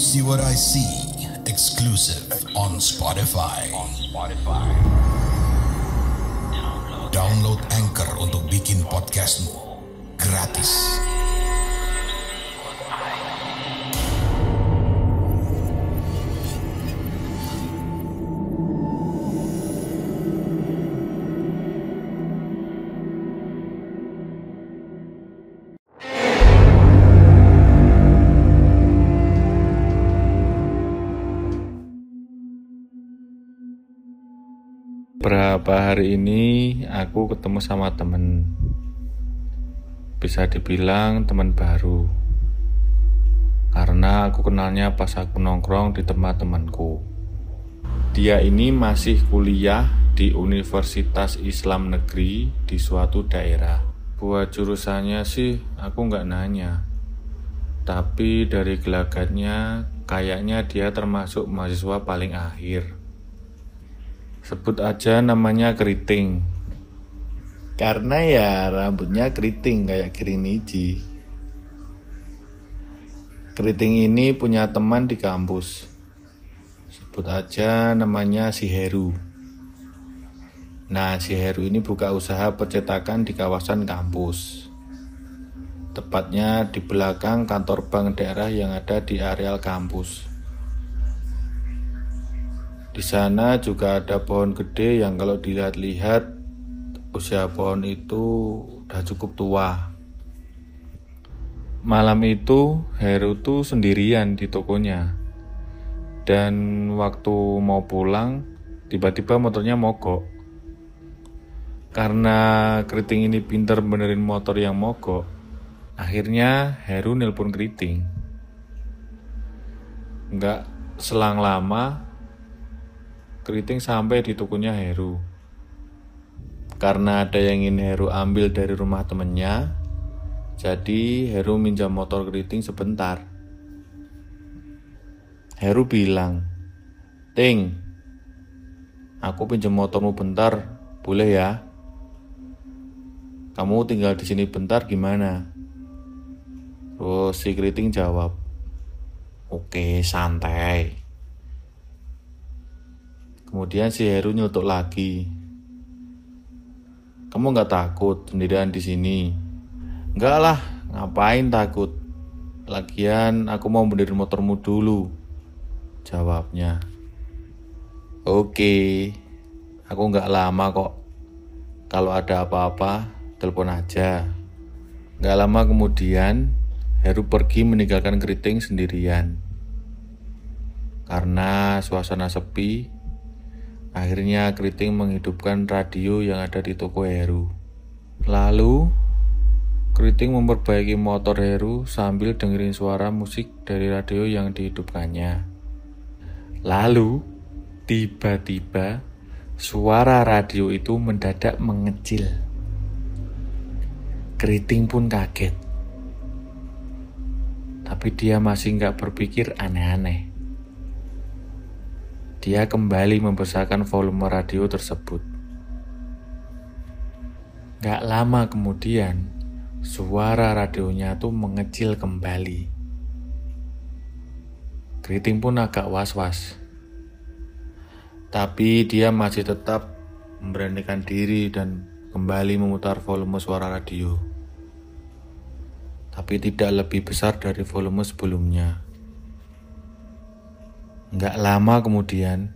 See What I See, exclusive on Spotify. Download Anchor untuk bikin podcastmu gratis. Beberapa hari ini aku ketemu sama temen, bisa dibilang teman baru, karena aku kenalnya pas aku nongkrong di tempat temanku. Dia ini masih kuliah di Universitas Islam Negeri di suatu daerah. Buat jurusannya sih aku nggak nanya, tapi dari gelagatnya kayaknya dia termasuk mahasiswa paling akhir. Sebut aja namanya Keriting, karena ya rambutnya keriting kayak Kiriniji. Keriting ini punya teman di kampus, sebut aja namanya si Heru. Nah, si Heru ini buka usaha percetakan di kawasan kampus, tepatnya di belakang kantor bank daerah yang ada di areal kampus. Di sana juga ada pohon gede yang kalau dilihat-lihat usia pohon itu udah cukup tua. Malam itu Heru tuh sendirian di tokonya, dan waktu mau pulang tiba-tiba motornya mogok. Karena Keriting ini pinter benerin motor yang mogok, akhirnya Heru nelpon Keriting. Nggak selang lama Keriting sampai di tokonya Heru. Karena ada yang ingin Heru ambil dari rumah temennya, jadi Heru minjam motor Keriting sebentar. Heru bilang, "Ting, aku pinjam motormu bentar, boleh ya? Kamu tinggal di sini bentar gimana?" Terus si Keriting jawab, "Oke, santai." Kemudian si Heru nyeletuk lagi, "Kamu nggak takut sendirian di sini?" "Nggak lah, ngapain takut? Lagian aku mau benerin motormu dulu," jawabnya. "Oke, aku nggak lama kok. Kalau ada apa-apa, telepon aja." Nggak lama kemudian, Heru pergi meninggalkan Keriting sendirian. Karena suasana sepi, akhirnya Keriting menghidupkan radio yang ada di toko Heru. Lalu, Keriting memperbaiki motor Heru sambil dengerin suara musik dari radio yang dihidupkannya. Lalu, tiba-tiba suara radio itu mendadak mengecil. Keriting pun kaget. Tapi dia masih nggak berpikir aneh-aneh. Dia kembali membesarkan volume radio tersebut. Gak lama kemudian, suara radionya tuh mengecil kembali. Keriting pun agak was-was. Tapi dia masih tetap memberanikan diri dan kembali memutar volume suara radio. Tapi tidak lebih besar dari volume sebelumnya. Nggak lama kemudian,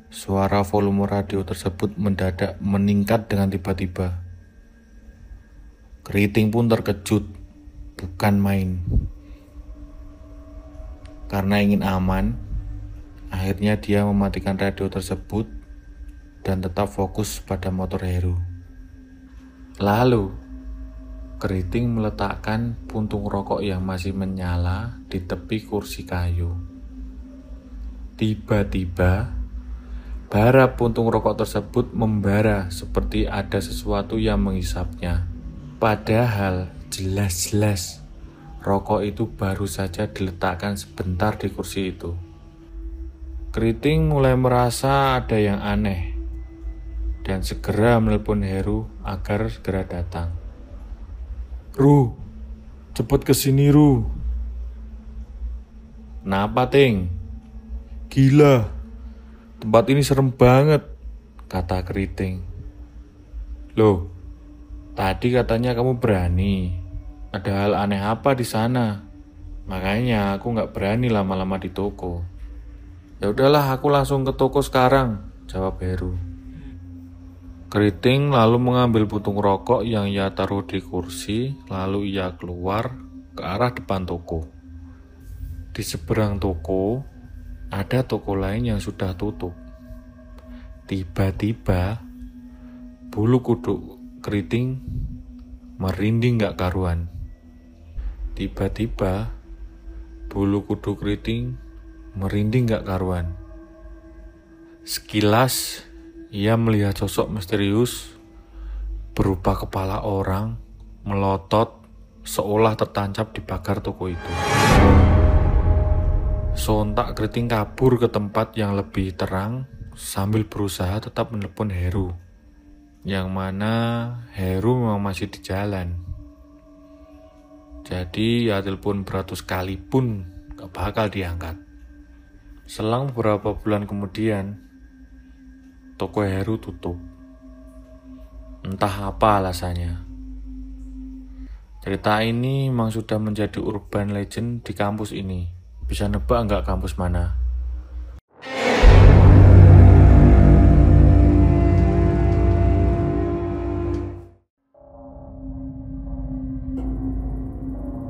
suara volume radio tersebut mendadak meningkat dengan tiba-tiba. Keriting pun terkejut, bukan main. Karena ingin aman, akhirnya dia mematikan radio tersebut dan tetap fokus pada motor Heru. Lalu, Keriting meletakkan puntung rokok yang masih menyala di tepi kursi kayu. Tiba-tiba, bara puntung rokok tersebut membara seperti ada sesuatu yang menghisapnya. Padahal jelas-jelas rokok itu baru saja diletakkan sebentar di kursi itu. Keriting mulai merasa ada yang aneh dan segera menelpon Heru agar segera datang. "Ru, cepet kesini Ru." "Kenapa, Ting?" "Gila, tempat ini serem banget," kata Keriting. "Loh, tadi katanya kamu berani. Ada hal aneh apa di sana? Makanya aku nggak berani lama-lama di toko." "Ya udahlah, aku langsung ke toko sekarang," jawab Heru. Keriting lalu mengambil puntung rokok yang ia taruh di kursi, lalu ia keluar ke arah depan toko. Di seberang toko, ada toko lain yang sudah tutup. Tiba-tiba, bulu kuduk Keriting merinding gak karuan. Tiba-tiba, bulu kuduk Keriting merinding gak karuan. Sekilas, ia melihat sosok misterius berupa kepala orang melotot seolah tertancap di pagar toko itu. Sontak Keriting kabur ke tempat yang lebih terang sambil berusaha tetap menelepon Heru, yang mana Heru memang masih di jalan. Jadi ya telepon beratus kali pun gak bakal diangkat. Selang beberapa bulan kemudian, toko Heru tutup. Entah apa alasannya. Cerita ini memang sudah menjadi urban legend di kampus ini. Bisa nebak nggak kampus mana?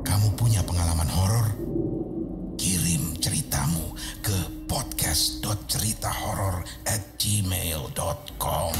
Kamu punya pengalaman horor? Kirim ceritamu ke podcast.ceritahoror@gmail.com.